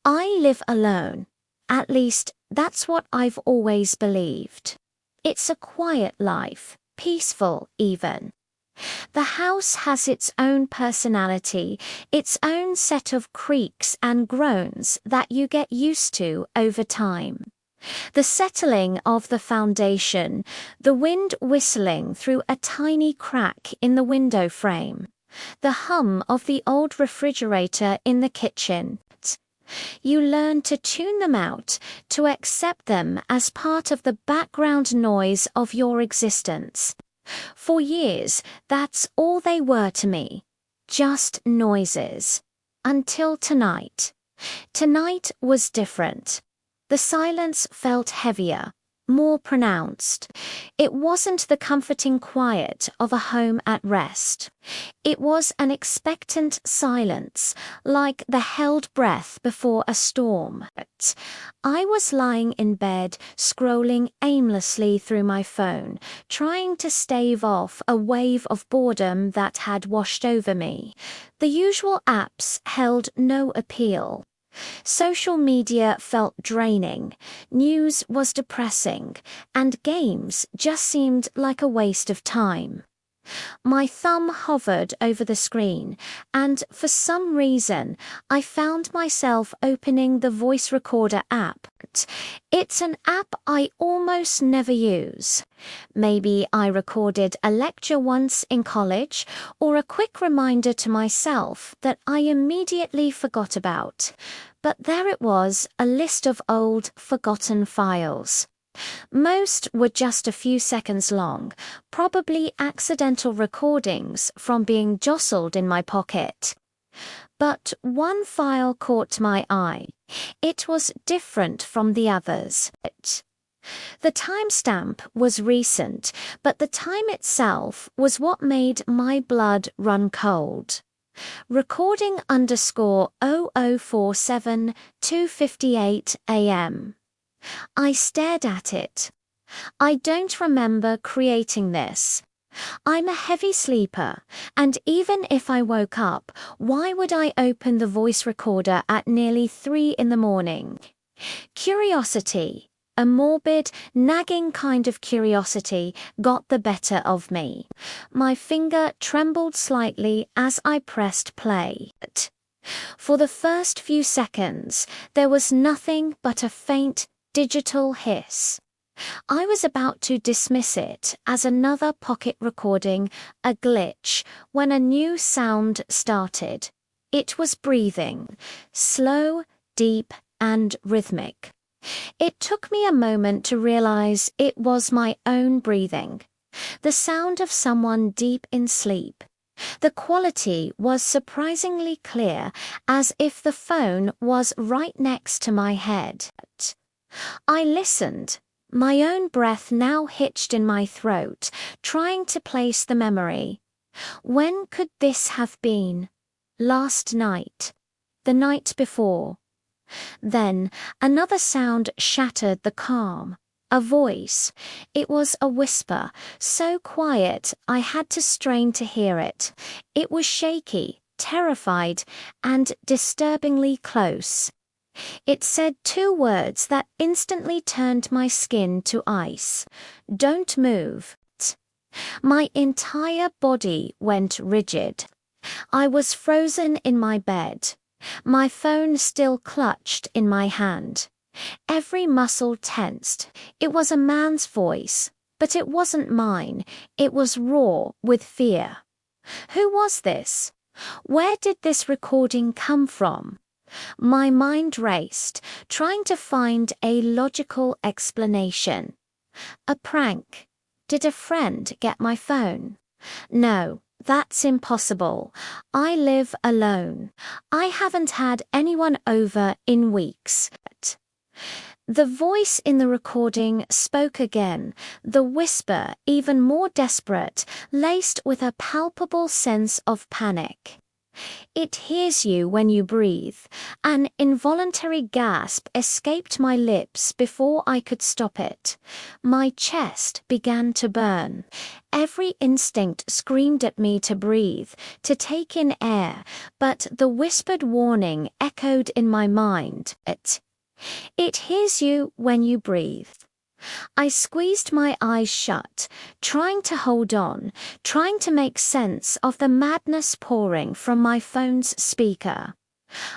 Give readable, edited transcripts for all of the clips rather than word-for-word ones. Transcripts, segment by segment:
I live alone. At least, that's what I've always believed. It's a quiet life, peaceful even. The house has its own personality, its own set of creaks and groans that you get used to over time. The settling of the foundation, the wind whistling through a tiny crack in the window frame, the hum of the old refrigerator in the kitchen. You learn to tune them out, to accept them as part of the background noise of your existence. For years, that's all they were to me. Just noises. Until tonight. Tonight was different. The silence felt heavier, more pronounced. It wasn't the comforting quiet of a home at rest. It was an expectant silence, like the held breath before a storm. I was lying in bed, scrolling aimlessly through my phone, trying to stave off a wave of boredom that had washed over me. The usual apps held no appeal. Social media felt draining, news was depressing, and games just seemed like a waste of time. My thumb hovered over the screen, and for some reason, I found myself opening the voice recorder app. It's an app I almost never use. Maybe I recorded a lecture once in college, or a quick reminder to myself that I immediately forgot about. But there it was, a list of old, forgotten files. Most were just a few seconds long, probably accidental recordings from being jostled in my pocket. But one file caught my eye. It was different from the others. The timestamp was recent, but the time itself was what made my blood run cold. Recording _ 0047 2:58 a.m. I stared at it. I don't remember creating this. I'm a heavy sleeper, and even if I woke up, why would I open the voice recorder at nearly 3 in the morning? Curiosity, a morbid, nagging kind of curiosity, got the better of me. My finger trembled slightly as I pressed play. For the first few seconds, there was nothing but a faint, digital hiss. I was about to dismiss it as another pocket recording, a glitch, when a new sound started. It was breathing, slow, deep, and rhythmic. It took me a moment to realize it was my own breathing, the sound of someone deep in sleep. The quality was surprisingly clear, as if the phone was right next to my head. I listened, my own breath now hitched in my throat, trying to place the memory. When could this have been? Last night. The night before. Then another sound shattered the calm. A voice. It was a whisper, so quiet I had to strain to hear it. It was shaky, terrified, and disturbingly close. It said 2 words that instantly turned my skin to ice. Don't move. My entire body went rigid. I was frozen in my bed, my phone still clutched in my hand. Every muscle tensed. It was a man's voice, but it wasn't mine. It was raw with fear. Who was this? Where did this recording come from? My mind raced, trying to find a logical explanation. A prank. Did a friend get my phone? No, that's impossible. I live alone. I haven't had anyone over in weeks. The voice in the recording spoke again, the whisper even more desperate, laced with a palpable sense of panic. It hears you when you breathe. An involuntary gasp escaped my lips before I could stop it. My chest began to burn. Every instinct screamed at me to breathe, to take in air, but the whispered warning echoed in my mind. It hears you when you breathe. I squeezed my eyes shut, trying to hold on, trying to make sense of the madness pouring from my phone's speaker.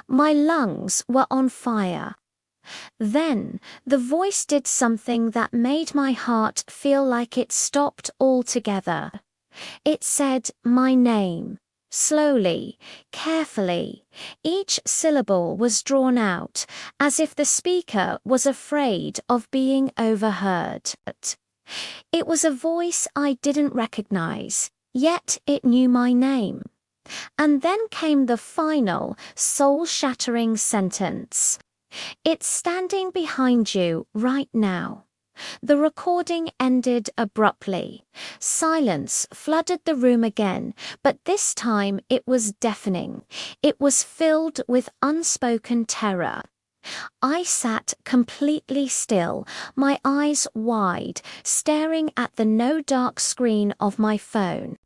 My lungs were on fire. Then, the voice did something that made my heart feel like it stopped altogether. It said my name. Slowly, carefully, each syllable was drawn out, as if the speaker was afraid of being overheard. It was a voice I didn't recognize, yet it knew my name. And then came the final, soul-shattering sentence. It's standing behind you right now. The recording ended abruptly. Silence flooded the room again, but this time it was deafening. It was filled with unspoken terror. I sat completely still, my eyes wide, staring at the no-dark screen of my phone.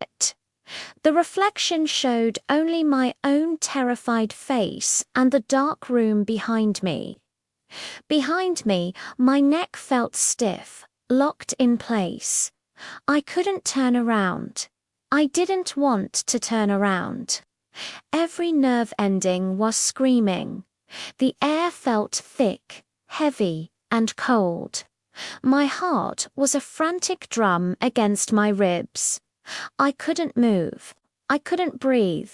The reflection showed only my own terrified face and the dark room behind me. Behind me, my neck felt stiff, locked in place. I couldn't turn around. I didn't want to turn around. Every nerve ending was screaming. The air felt thick, heavy, and cold. My heart was a frantic drum against my ribs. I couldn't move. I couldn't breathe.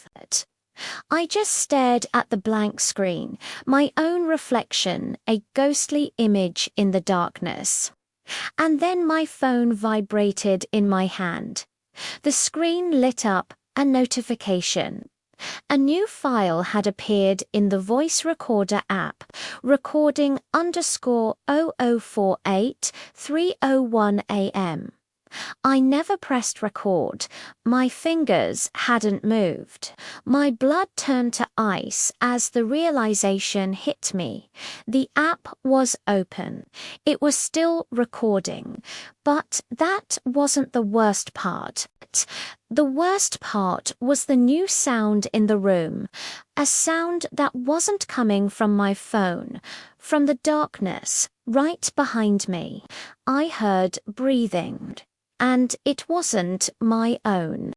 I just stared at the blank screen, my own reflection, a ghostly image in the darkness. And then my phone vibrated in my hand. The screen lit up a notification. A new file had appeared in the voice recorder app, recording _0048 3:01 a.m. I never pressed record. My fingers hadn't moved. My blood turned to ice as the realization hit me. The app was open. It was still recording. But that wasn't the worst part. The worst part was the new sound in the room. A sound that wasn't coming from my phone. From the darkness, right behind me, I heard breathing. And it wasn't my own.